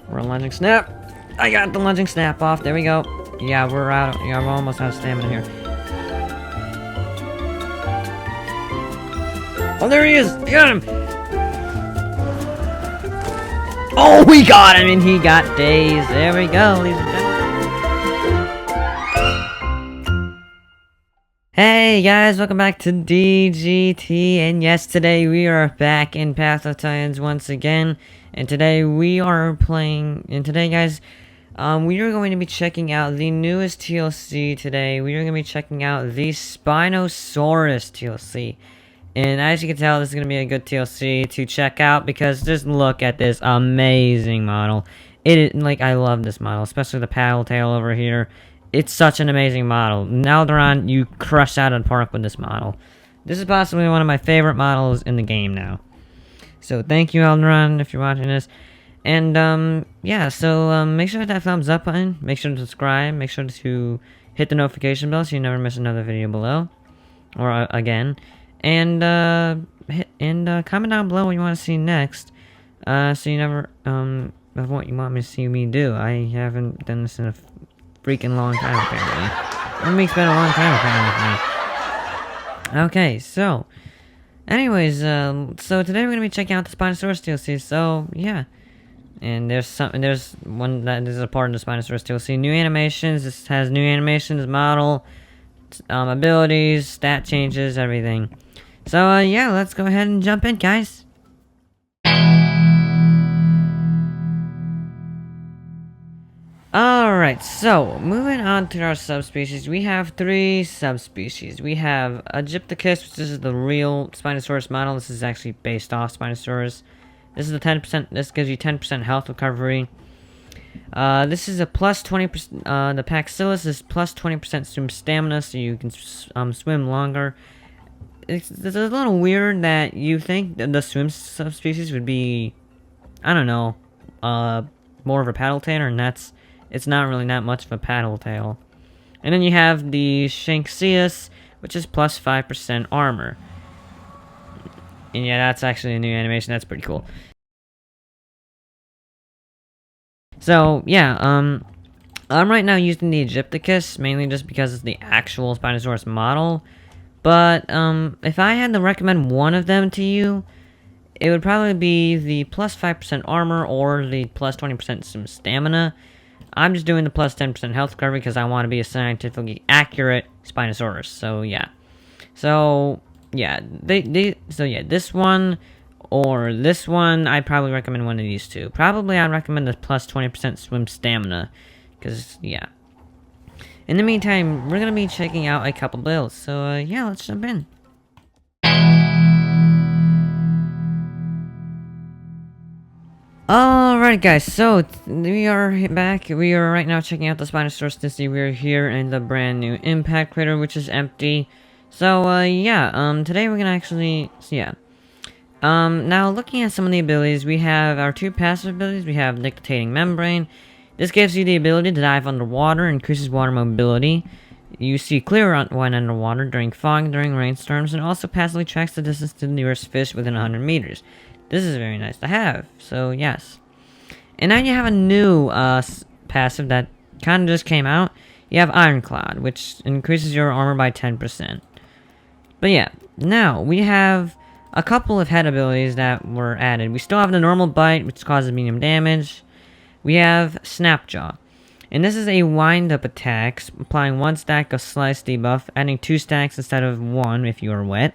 We're lunging snap. I got the lunging snap off. There we go. Yeah, we're out. Yeah, we're almost out of stamina here. Oh, there he is! I got him! Oh, we got him, and he got dazed. There we go, ladies and gentlemen. Hey guys, welcome back to DGT, and yes, today we are back in Path of Titans once again, and today we are playing, and today guys, we are going to be checking out the newest TLC today. We are going to be checking out the Spinosaurus TLC. And as you can tell, this is going to be a good TLC to check out because just look at this amazing model. It is, like, I love this model, especially the paddle tail over here. It's such an amazing model. Alderon, you crush out of the park with this model. This is possibly one of my favorite models in the game now. So thank you, Alderon, if you're watching this. And, yeah, so make sure to hit that thumbs up button. Make sure to subscribe. Make sure to hit the notification bell so you never miss another video below. Or, again. And comment down below what you want to see next, so you never, of what you want me to see me do. I haven't done this in a freaking long time, apparently. 1 week's been a long time, apparently. Okay, so, anyways, so today we're gonna be checking out the Spinosaurus TLC, so, yeah. And there's one that is a part of the Spinosaurus TLC. New animations, this has new animations, model, abilities, stat changes, everything. So, yeah, let's go ahead and jump in, guys. Alright, so, moving on to our subspecies, we have 3 subspecies. We have Egypticus, which is the real Spinosaurus model. This is actually based off Spinosaurus. This is the 10%, this gives you 10% health recovery. This is a plus 20%, the Paxillus is plus 20% swim stamina, so you can swim longer. It's a little weird that you think that the swim subspecies would be, I don't know, more of a paddle tail, and it's not really that much of a paddle tail. And then you have the Shanxius, which is plus 5% armor. And yeah, that's actually a new animation, that's pretty cool. So, yeah, I'm right now using the Egypticus, mainly just because it's the actual Spinosaurus model. But, if I had to recommend one of them to you, it would probably be the plus 5% armor or the plus 20% stamina. I'm just doing the plus 10% health recovery because I want to be a scientifically accurate Spinosaurus. So, yeah. So, yeah. This one or this one, I'd probably recommend one of these two. Probably I'd recommend the plus 20% swim stamina. Because, yeah. In the meantime, we're going to be checking out a couple builds, so yeah, let's jump in. Alright guys, so we are back. We are right now checking out the Spinosaurus TLC. We are here in the brand new impact crater, which is empty. So yeah, today we're going to actually, now looking at some of the abilities, we have our 2 passive abilities. We have Dictating Membrane. This gives you the ability to dive underwater, increases water mobility. You see clear when underwater during fog, during rainstorms, and also passively tracks the distance to the nearest fish within 100 meters. This is very nice to have, so yes. And now you have a new passive that kind of just came out. You have Ironclad, which increases your armor by 10%. But yeah, now we have a couple of head abilities that were added. We still have the normal bite, which causes medium damage. We have Snapjaw, and this is a wind-up attack, applying 1 stack of Slice debuff, adding 2 stacks instead of 1 if you are wet.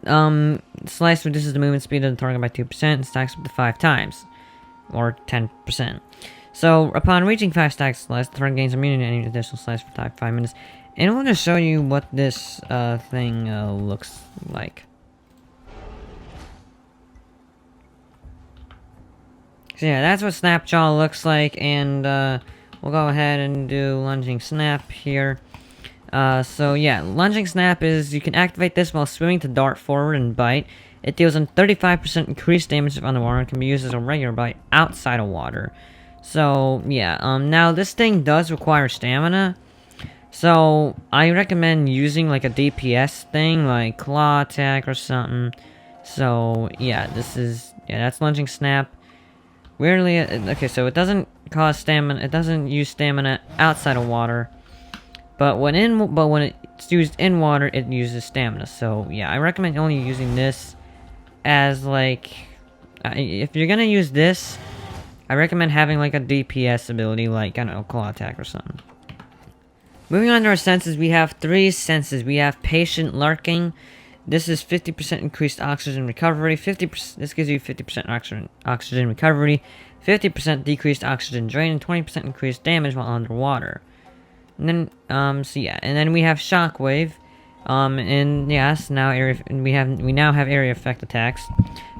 Slice reduces the movement speed of the target by 2% and stacks up to 5 times, or 10%. So, upon reaching 5 stacks of Slice, the target gains immunity to any additional Slice for 5 minutes. And I'm going to show you what this thing looks like. So yeah, that's what Snapjaw looks like, and we'll go ahead and do Lunging Snap here. So yeah, Lunging Snap is, you can activate this while swimming to dart forward and bite. It deals a 35% increased damage if underwater and can be used as a regular bite outside of water. So yeah, now this thing does require stamina. So I recommend using like a DPS thing, like Claw Attack or something. So yeah, that's Lunging Snap. weirdly, okay, so it doesn't cause stamina. It doesn't use stamina outside of water, but when it's used in water, it uses stamina. So yeah, I recommend only using this as like, if you're gonna use this, I recommend having like a DPS ability, like I don't know, claw attack or something. Moving on to our senses, we have 3 senses. We have patient lurking. This is 50% increased oxygen recovery. 50%. This gives you 50% oxygen recovery, 50% decreased oxygen drain, and 20% increased damage while underwater. And then, so yeah, and then we have shockwave. And yes, now we now have area effect attacks.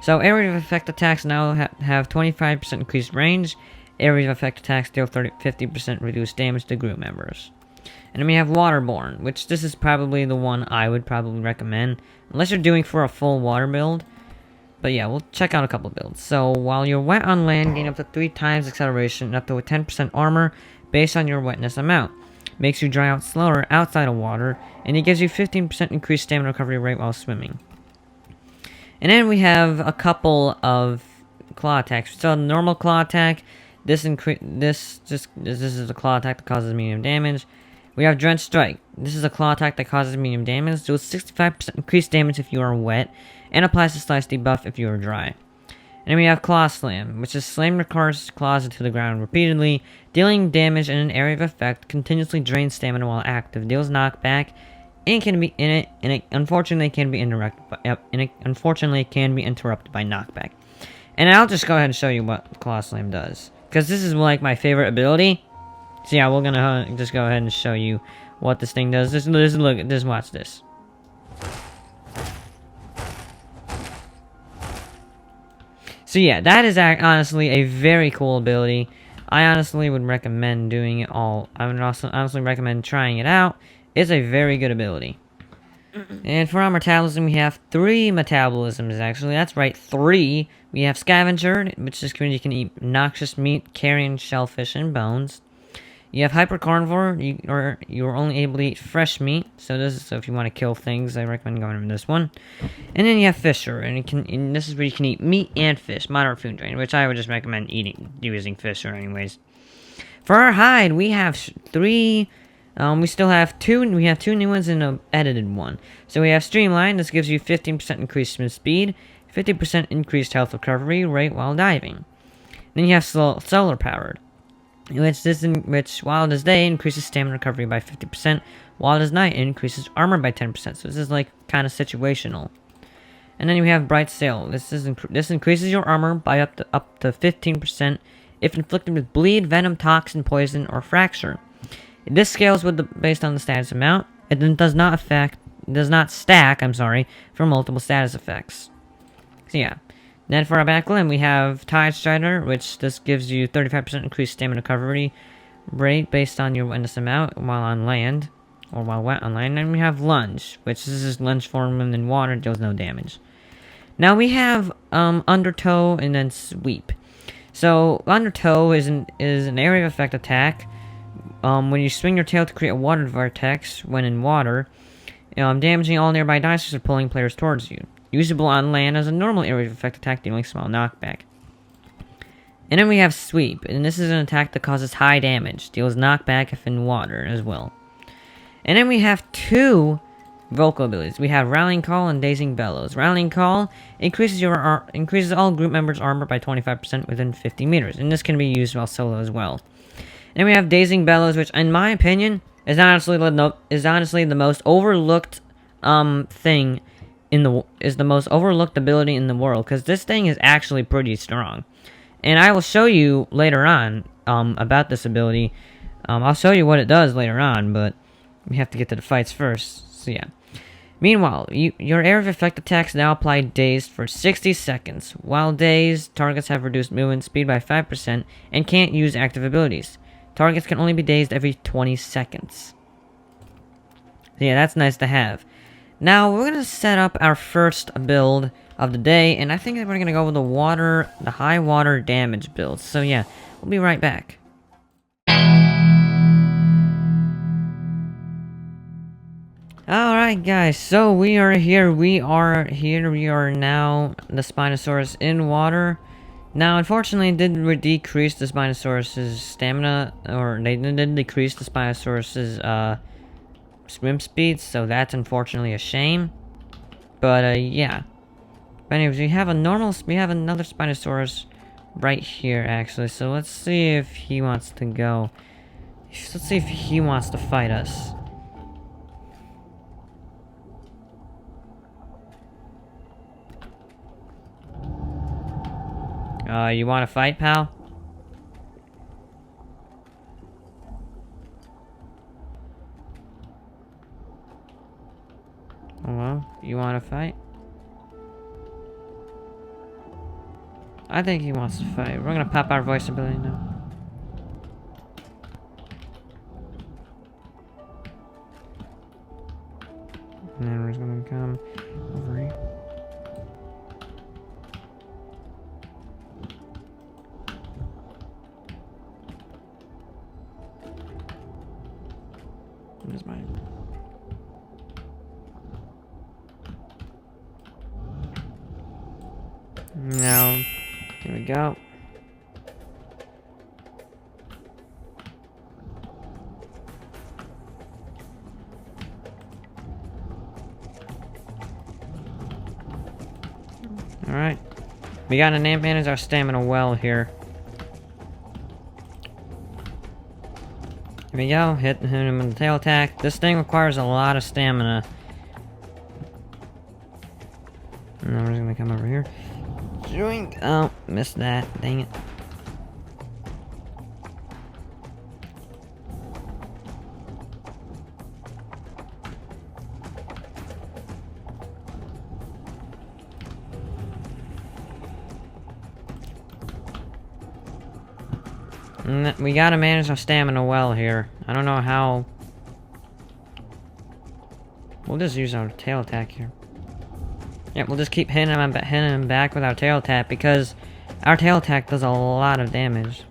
So area effect attacks now have 25% increased range. Area effect attacks deal 50% reduced damage to group members. And then we have waterborne, which this is probably the one I would probably recommend, unless you're doing for a full water build. But yeah, we'll check out a couple builds. So while you're wet on land, gain up to 3 times acceleration and up to a 10% armor based on your wetness amount. Makes you dry out slower outside of water, and it gives you 15% increased stamina recovery rate while swimming. And then we have a couple of claw attacks. So normal claw attack, this is a claw attack that causes medium damage. We have Drench Strike. This is a claw attack that causes medium damage, deals 65% increased damage if you are wet, and applies a slice debuff if you are dry. And then we have Claw Slam, which is slam your claws into the ground repeatedly, dealing damage in an area of effect, continuously drains stamina while active, deals knockback, and it unfortunately can be interrupted by knockback. And I'll just go ahead and show you what Claw Slam does, because this is like my favorite ability. So yeah, we're gonna just go ahead and show you what this thing does. Just watch this. So yeah, that is honestly a very cool ability. I honestly would recommend doing it all. I would also honestly recommend trying it out. It's a very good ability. And for our metabolism, we have 3 metabolisms, actually. That's right, 3. We have Scavenger, which is when you can eat noxious meat, carrion, shellfish, and bones. You have Hypercarnivore, you're only able to eat fresh meat. So if you want to kill things, I recommend going with this one. And then you have Fisher, and this is where you can eat meat and fish, moderate food drain, which I would just recommend using Fisher anyways. For our hide, we have 3. We have 2 new ones and an edited one. So we have Streamline. This gives you 15% increased swim speed, 50% increased health recovery rate while diving. Then you have Solar Powered, which while it is day increases stamina recovery by 50%, while it is night it increases armor by 10%. So this is like kind of situational. And then you have Bright Sail. This increases your armor by up to 15% if inflicted with bleed, venom, toxin, poison, or fracture. This scales based on the status amount. It does not stack for multiple status effects. So yeah. Then for our back limb, we have Tide Strider, which this gives you 35% increased stamina recovery rate based on your wetness amount while on land, or while wet on land. And we have Lunge, which this is lunge form in water, deals no damage. Now we have Undertow and then Sweep. So Undertow is an area of effect attack. When you swing your tail to create a water vortex when in water, damaging all nearby dinosaurs or pulling players towards you. Usable on land as a normal area of effect attack, dealing small knockback. And then we have Sweep, and this is an attack that causes high damage, deals knockback if in water as well. And then we have 2 vocal abilities. We have Rallying Call and Dazing Bellows. Rallying Call increases all group members' armor by 25% within 50 meters, and this can be used while solo as well. And then we have Dazing Bellows, which in my opinion is honestly the most overlooked is the most overlooked ability in the world, because this thing is actually pretty strong. And I will show you later on about this ability. I'll show you what it does later on, but we have to get to the fights first. So yeah. Meanwhile, your area of effect attacks now apply dazed for 60 seconds. While dazed, targets have reduced movement speed by 5% and can't use active abilities. Targets can only be dazed every 20 seconds. So yeah, that's nice to have. Now, we're going to set up our first build of the day, and I think that we're going to go with the high water damage build. So yeah, we'll be right back. Alright guys, so we are here. We are now the Spinosaurus in water. Now, unfortunately, it did decrease the Spinosaurus's stamina, or they did decrease the Spinosaurus's, swim speed, so that's unfortunately a shame. But, yeah. But anyways, we have another Spinosaurus right here, actually, so let's see if he wants to go. Let's see if he wants to fight us. You want to fight, pal? Hello? You want to fight? I think he wants to fight. We're gonna pop our voice ability now. And then we're just gonna come over here. Where's mine? Now, here we go. Alright. We got to manage our stamina well here. Here we go. Hit him with the tail attack. This thing requires a lot of stamina. And then we're just gonna come over here. Joink! Oh, missed that. Dang it. We gotta manage our stamina well here. I don't know how. We'll just use our tail attack here. Yeah, we'll just keep hitting him back with our tail attack because our tail attack does a lot of damage.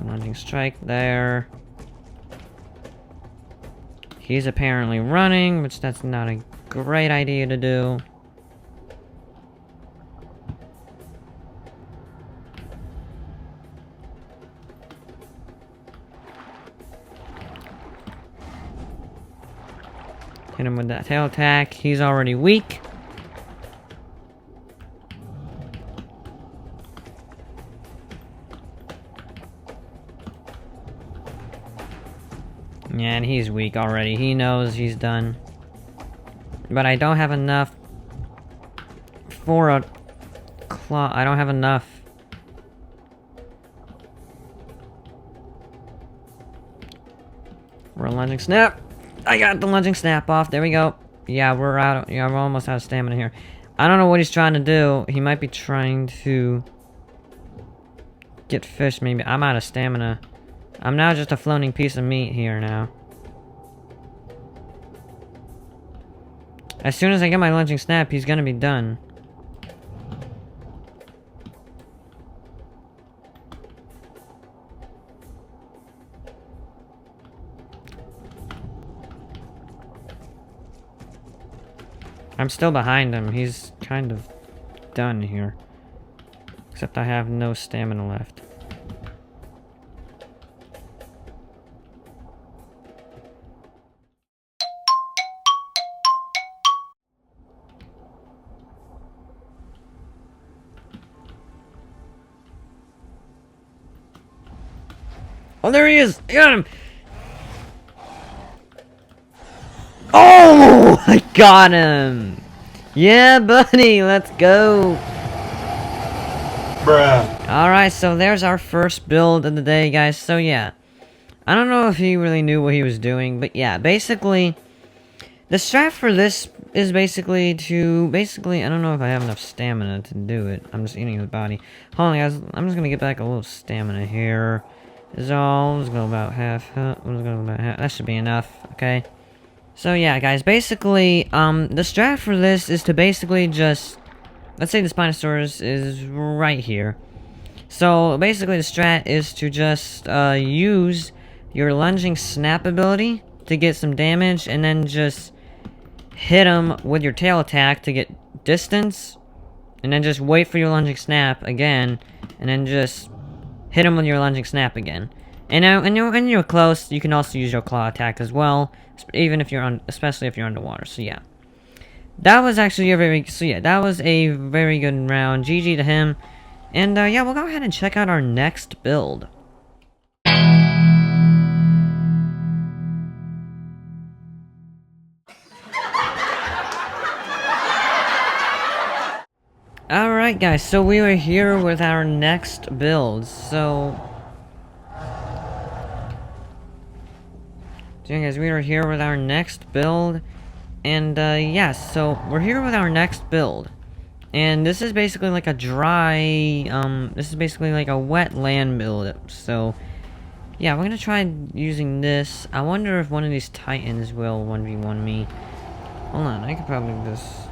Lunging strike there. He's apparently running, which that's not a great idea to do. Hit him with that tail attack. He's already weak. Yeah, and he's weak already. He knows he's done. But I don't have enough for a claw. I don't have enough. We're a lunging snap. I got the lunging snap off. There we go. Yeah, we're out. Yeah, we're almost out of stamina here. I don't know what he's trying to do. He might be trying to get fish, maybe. I'm out of stamina. I'm now just a floating piece of meat here now. As soon as I get my lunging snap, he's gonna be done. I'm still behind him. He's kind of done here. Except I have no stamina left. Oh, there he is! I got him! Oh! I got him! Yeah, buddy, let's go! Bruh. Alright, so there's our first build of the day, guys. So, yeah. I don't know if he really knew what he was doing, but yeah, basically, the strat for this is basically to, I don't know if I have enough stamina to do it. I'm just eating his body. Hold on, guys, I'm just gonna get back a little stamina here. Is all. Let's go about half. That should be enough. Okay. So yeah, guys. Basically, the strat for this is to basically just, let's say the Spinosaurus is right here. So basically, the strat is to just use your lunging snap ability to get some damage, and then just hit him with your tail attack to get distance, and then just wait for your lunging snap again, and then just hit him with your lunging snap again. And when you're close, you can also use your claw attack as well, even if you're especially if you're underwater. So yeah, that was actually that was a very good round. GG to him, and yeah, we'll go ahead and check out our next build. Alright guys, so we are here with our next build, so yeah guys, we are here with our next build, and yes, so we're here with our next build, and this is basically like a dry, this is basically like a wet land build, so yeah, we're gonna try using this. I wonder if one of these titans will 1v1 me. Hold on, I could probably just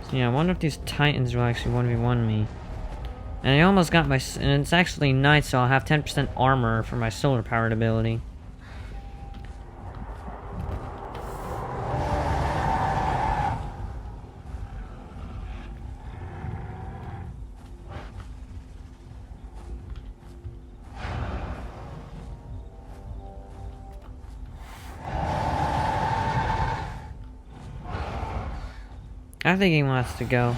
so yeah, I wonder if these titans will actually 1v1 me. And I almost got my... And it's actually night, so I'll have 10% armor for my solar powered ability. I think he wants to go.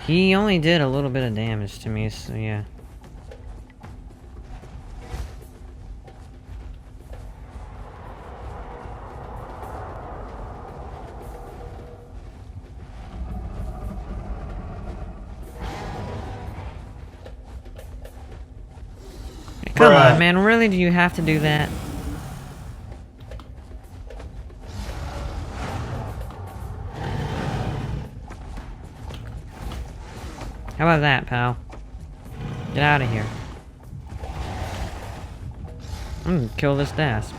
He only did a little bit of damage to me, so yeah. Come on, man, really, do you have to do that? How about that, pal? Get out of here. I'm gonna kill this dasp.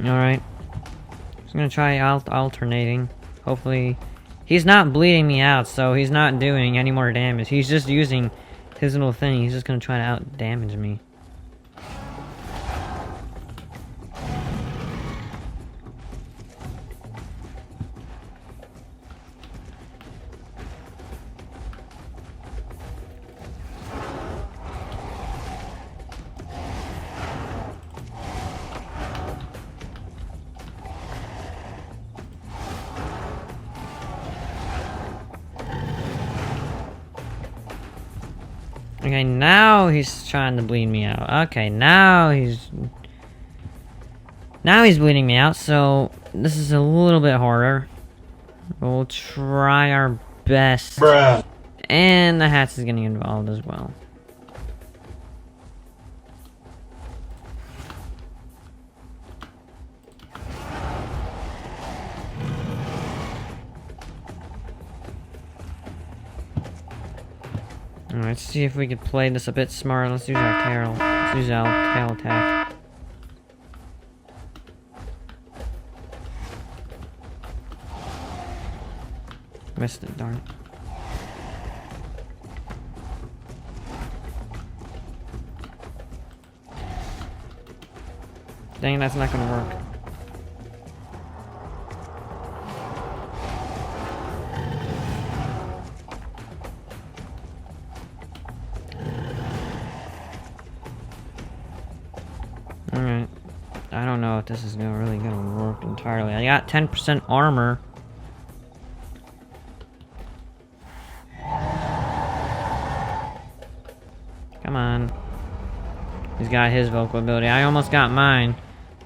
Alright. Just gonna try alternating. Hopefully... He's not bleeding me out, so he's not doing any more damage. He's just using his little thing. He's just gonna try to out-damage me. Okay, now he's trying to bleed me out. Okay, now he's bleeding me out, so this is a little bit harder. We'll try our best. Bruh. And the hats is getting involved as well. Alright, let's see if we could play this a bit smarter. Let's use our tail. Let's use our tail attack. Missed it, darn it. Dang, that's not gonna work. Alright. I don't know if this is really gonna work entirely. I got 10% armor. Come on. He's got his vocal ability. I almost got mine.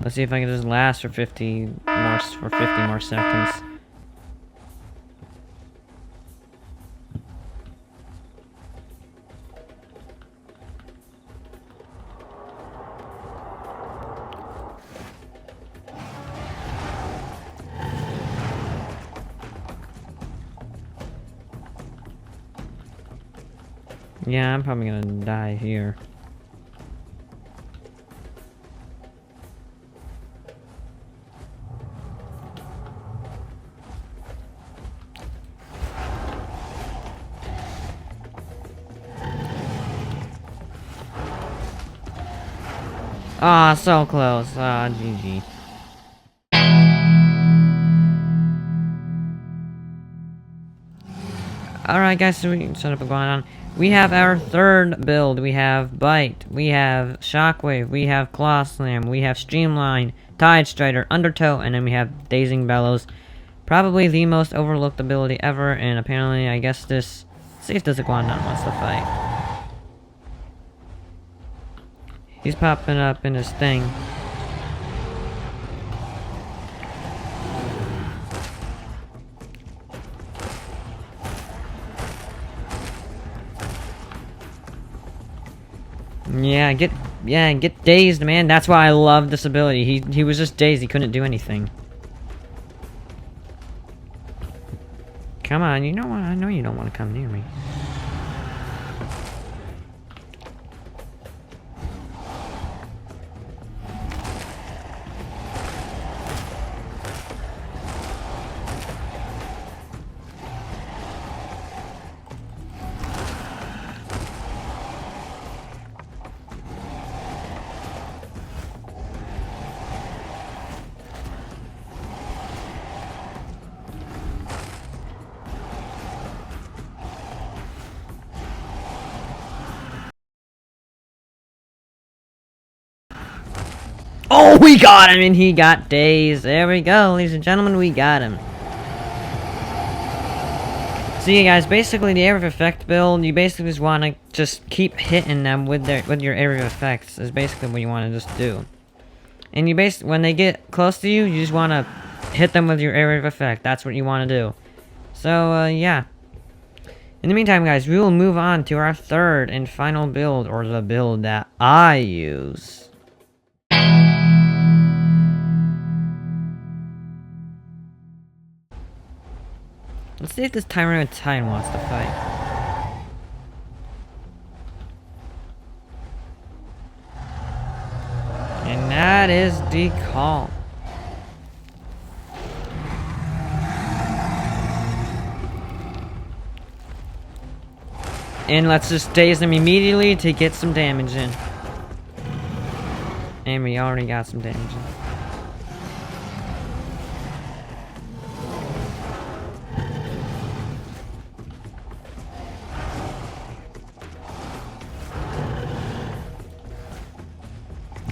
Let's see if I can just last for 50 more seconds. Yeah, I'm probably gonna die here. Ah, so close. Ah, GG. Alright guys, so we shut up and going on. We have our third build. We have Bite, we have Shockwave, we have Claw Slam, we have Streamline, Tide Strider, Undertow, and then we have Dazing Bellows. Probably the most overlooked ability ever, and apparently I guess this... Let's see if this Iguanodon wants to fight. He's popping up in his thing. Yeah, get dazed, man. That's why I love this ability. He was just dazed. He couldn't do anything. Come on, you know what? I know you don't want to come near me. Oh, we got him, and he got dazed. There we go, ladies and gentlemen, we got him. So yeah, guys, basically the area of effect build, you basically just want to just keep hitting them with your area of effects. Is basically what you want to just do. And you when they get close to you, you just want to hit them with your area of effect. That's what you want to do. So yeah. In the meantime, guys, we will move on to our third and final build, or the build that I use. Let's see if this Tyranitar wants to fight. And that is the call. And let's just daze them immediately to get some damage in. And we already got some damage in.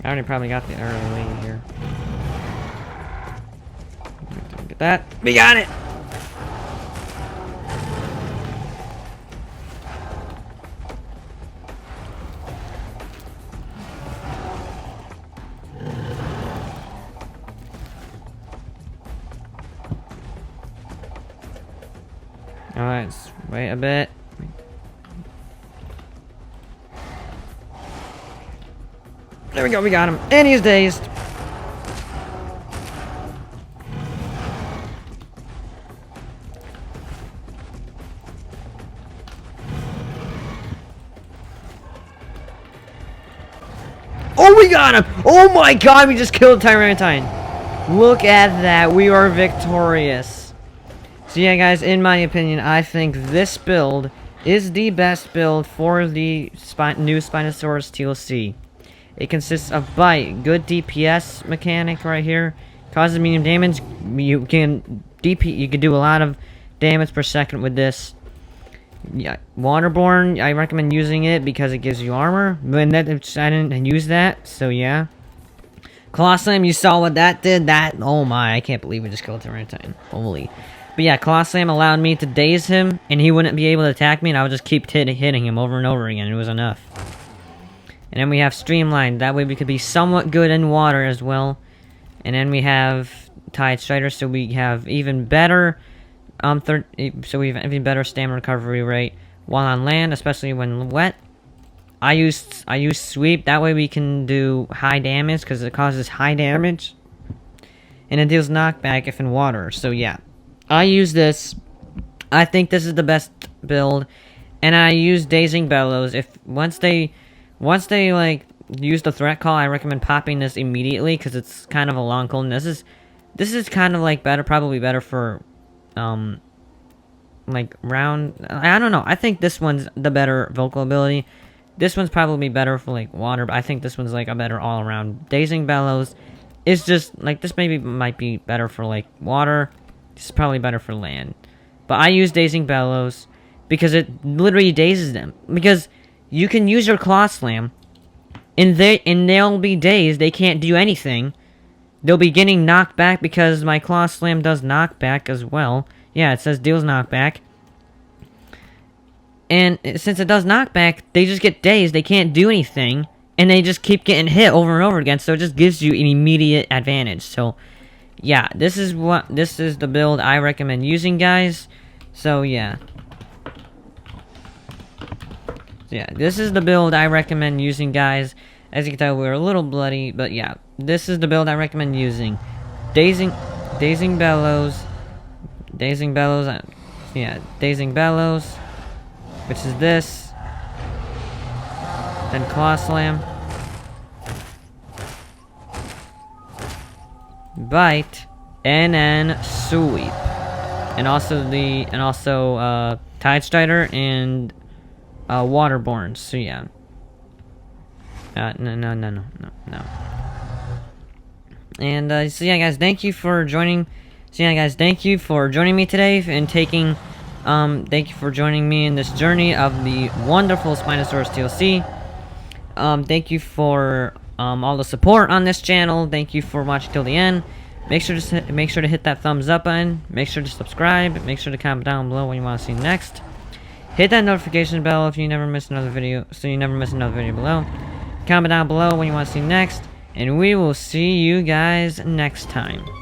I already probably got the early lead here. Get that. We got it! Alright, let's wait a bit. There we go, we got him. And he's dazed. Oh, we got him! Oh my god, we just killed Tyranitar. Look at that, we are victorious. So yeah, guys, in my opinion, I think this build is the best build for the new Spinosaurus TLC. It consists of Bite, good DPS mechanic right here, causes medium damage. You can do a lot of damage per second with this. Yeah, Waterborne, I recommend using it because it gives you armor. But I didn't use that, so yeah. Claw Slam, you saw what that did. Oh my, I can't believe we just killed Tyranitar. Holy. But yeah, Claw Slam allowed me to daze him, and he wouldn't be able to attack me, and I would just keep hitting him over and over again. It was enough. And then we have Streamline. That way we could be somewhat good in water as well. And then we have Tide Strider, so we have even better even better stamina recovery rate while on land, especially when wet. I use Sweep. That way we can do high damage because it causes high damage. And it deals knockback if in water. So yeah, I use this. I think this is the best build. And I use Dazing Bellows. If once they like use the threat call, I recommend popping this immediately because it's kind of a long cooldown. This is kind of like probably better for like round. I don't know. I think this one's the better vocal ability. This one's probably better for like water, but I think this one's like a better all around. Dazing Bellows is just like this. Might be better for like water. This is probably better for land. But I use Dazing Bellows because it literally dazes them. Because you can use your Claw Slam, and they'll be dazed. They can't do anything. They'll be getting knocked back because my Claw Slam does knockback as well. Yeah, it says deals knockback. And since it does knockback, they just get dazed. They can't do anything. And they just keep getting hit over and over again. So it just gives you an immediate advantage. So, yeah, this is the build I recommend using, guys. So, yeah. Yeah, this is the build I recommend using, guys. As you can tell, we're a little bloody. But, yeah, this is the build I recommend using. Dazing Bellows. Dazing Bellows. Yeah, Dazing Bellows. Which is this. Then Claw Slam. Bite. And then Sweep. And also Tide Strider and Waterborne. So yeah. No. And so yeah, guys, thank you for joining. So yeah, guys, thank you for joining me today and taking. Thank you for joining me in this journey of the wonderful Spinosaurus TLC. Thank you for all the support on this channel. Thank you for watching till the end. Make sure to hit that thumbs up button. Make sure to subscribe. Make sure to comment down below what you want to see next. Hit that notification bell if you never miss another video, so you never miss another video below. Comment down below what you want to see next, and we will see you guys next time.